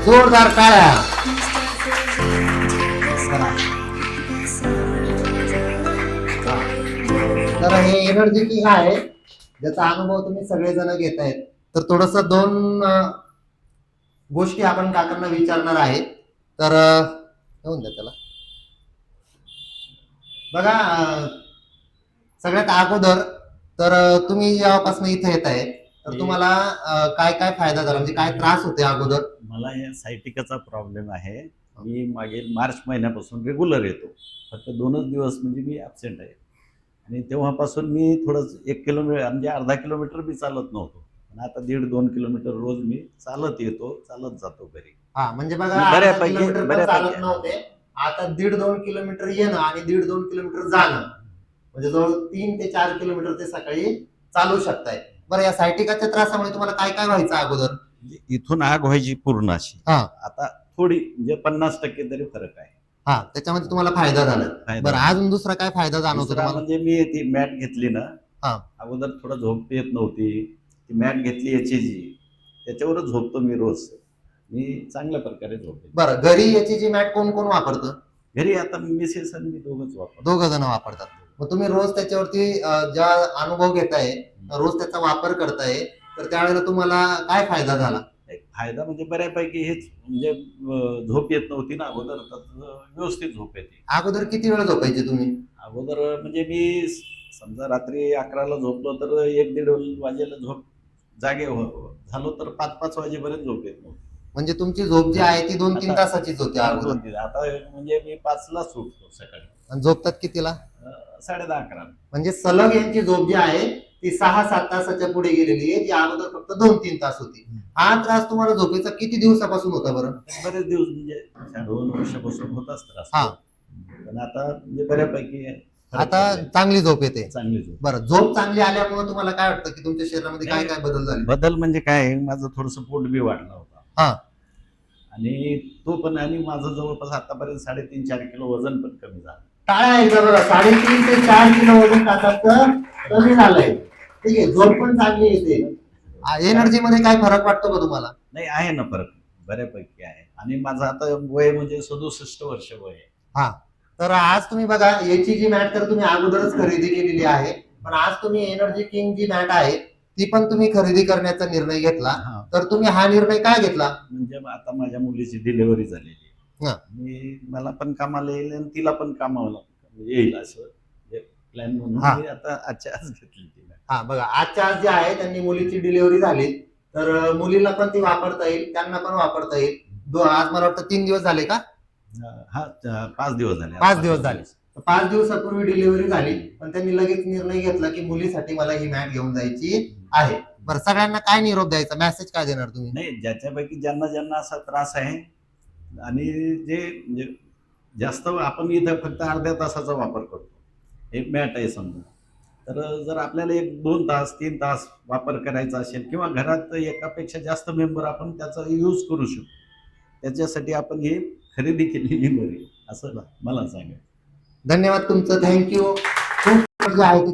जोरदार टाळ्या. तर हे एनर्जी किंग आहे ज्याचा अनुभव तुम्ही सगळेजण घेत आहेत. तर थोडस दोन गोष्टी आपण काकांना विचारणार आहे. तर घेऊन द्या त्याला. बघा सगळ्यात अगोदर तर तुम्ही जेव्हापासून इथे येत आहे तर तुम्हाला काय काय फायदा झाला म्हणजे काय त्रास होते अगोदर? मला या सायटिकाचा प्रॉब्लेम आहे. मी मागील मार्च महिन्यापासून रेग्युलर येतो. फक्त 2च दिवस म्हणजे मी ॲब्सेंट आहे आणि तेव्हापासून मी थोडंच 1 किलोमीटर म्हणजे अर्धा किलोमीटर मी चालत नव्हतो. पण आता 1.5-2 किलोमीटर रोज मी चालत येतो, चालत जातो घरी. हा म्हणजे बघा बऱ्यापैकी चालत नव्हते, आता 1.5-2 किलोमीटर येणं आणि 1.5-2 किलोमीटर जाणं म्हणजे जवळ 3 ते 4 किलोमीटर ते सकाळी चालू शकताय. बरं या सायटिकाच्या त्रासामुळे तुम्हाला काय काय व्हायचं अगोदर? इथून आग व्हायची पूर्ण अशी. हा आता थोडी म्हणजे 50% तरी फरक आहे. हा त्याच्यामध्ये तुम्हाला फायदा झाला. बरं अजून दुसरा काय फायदा जाणवतो दुसरा तुम्हाला? म्हणजे मी ती मॅट घेतली ना, हा अगोदर थोडं झोप येत नव्हती. ती मॅट घेतली याची जी त्याच्यावरच झोपतो मी रोज. मी चांगल्या प्रकारे झोपतो. बरं घरी याची जी मॅट कोण कोण वापरतं? घरी आता मिसेस आणि मी दोघंच वापरतो. दोघ जण वापरतात. मग तुम्ही रोज त्याच्यावरती ज्या अनुभव घेताय रोज त्याचा वापर करताय तर त्यावेळेला तुम्हाला काय फायदा झाला? एक फायदा म्हणजे बऱ्यापैकी हेच म्हणजे झोप येत नव्हती ना अगोदर, तर व्यवस्थित झोप येते. अगोदर किती वेळ झोपायचे तुम्ही? अगोदर म्हणजे मी समजा रात्री 11ला झोपलो तर 1-1:30 वाजेला झोप जागे झालो तर 5-5 वाजेपर्यंत झोप येत नव्हती. म्हणजे तुमची झोप जी आहे ती 2-3 तासाचीच होती अगोदर. 2-3 आता म्हणजे मी 5लाच उठतो सकाळी. आणि झोपतात कितीला? 10:30-11. म्हणजे सलग यांची झोप जी आहे ती 6-7 तासाच्या पुढे गेलेली आहे, जी अगोदर फक्त 2-3 तास होती. हा त्रास तुम्हाला झोपेचा किती दिवसापासून होता बरं? बरेच दिवस म्हणजे 2 वर्षापासून होताच त्रास. हा पण आता म्हणजे बऱ्यापैकी आता चांगली झोप येते. चांगली झोप. बरं झोप चांगली आल्यामुळे तुम्हाला काय वाटतं की तुमच्या शरीरामध्ये काय काय बदल झाले? बदल म्हणजे काय माझं थोडंसं पोट बी वाढला होता. हा आणि तो पण आणि माझं जवळपास आतापर्यंत 3.5-4 किलो वजन पण कमी झालं. टाळ्या एकदा बघा 3.5 ते 4 किलो वजन टाकायचं कमी झालंय. ठीक आहे झोप पण चांगली येते. एनर्जी मध्ये काय फरक वाटतो का तुम्हाला? नाही आहे ना फरक बऱ्यापैकी आहे. आणि माझं आता वय म्हणजे 67 वर्ष वय आहे. हा तर आज तुम्ही बघा याची जी मॅट तर तुम्ही अगोदरच खरेदी केलेली आहे, पण आज तुम्ही एनर्जी किंग जी मॅट आहे ती पण तुम्ही खरेदी करण्याचा निर्णय घेतला. तर तुम्ही हा निर्णय काय घेतला? म्हणजे आता माझ्या मुलीची डिलिव्हरी झालेली हा. मी मला पण कामाला येईल आणि तिला पण कामाला येईल असं प्लॅन म्हणून हा. मी आता आजच्या आज घेतली ती. हा बघा आजच्या आज जे आहे त्यांनी मुलीची डिलिव्हरी झाली तर मुलीला पण ती वापरता येईल, त्यांना पण वापरता येईल. आज मला वाटतं 3 दिवस झाले का? हा 5 दिवस झाले. 5 दिवस झाले. 5 दिवसापूर्वी डिलिव्हरी झाली पण त्यांनी लगेच निर्णय घेतला की मुलीसाठी मला ही मॅट घेऊन जायची आहे. बरं सगळ्यांना काय निरोप द्यायचा, मेसेज काय देणार तुम्ही? नाही ज्याच्यापैकी ज्यांना ज्यांना असा त्रास आहे आणि जे म्हणजे जास्त आपण इथं फक्त अर्ध्या तासाचा वापर करतो. एक मॅट आहे समजा, तर जर आपल्याला 1-2 तास 3 तास वापर करायचा असेल किंवा घरात एकापेक्षा जास्त मेंबर आपण त्याचा यूज करू शकतो, त्याच्यासाठी आपण ही खरेदी केलेली बरी असं मला सांगायचं. धन्यवाद तुमचं. थँक्यू. खूप आहे की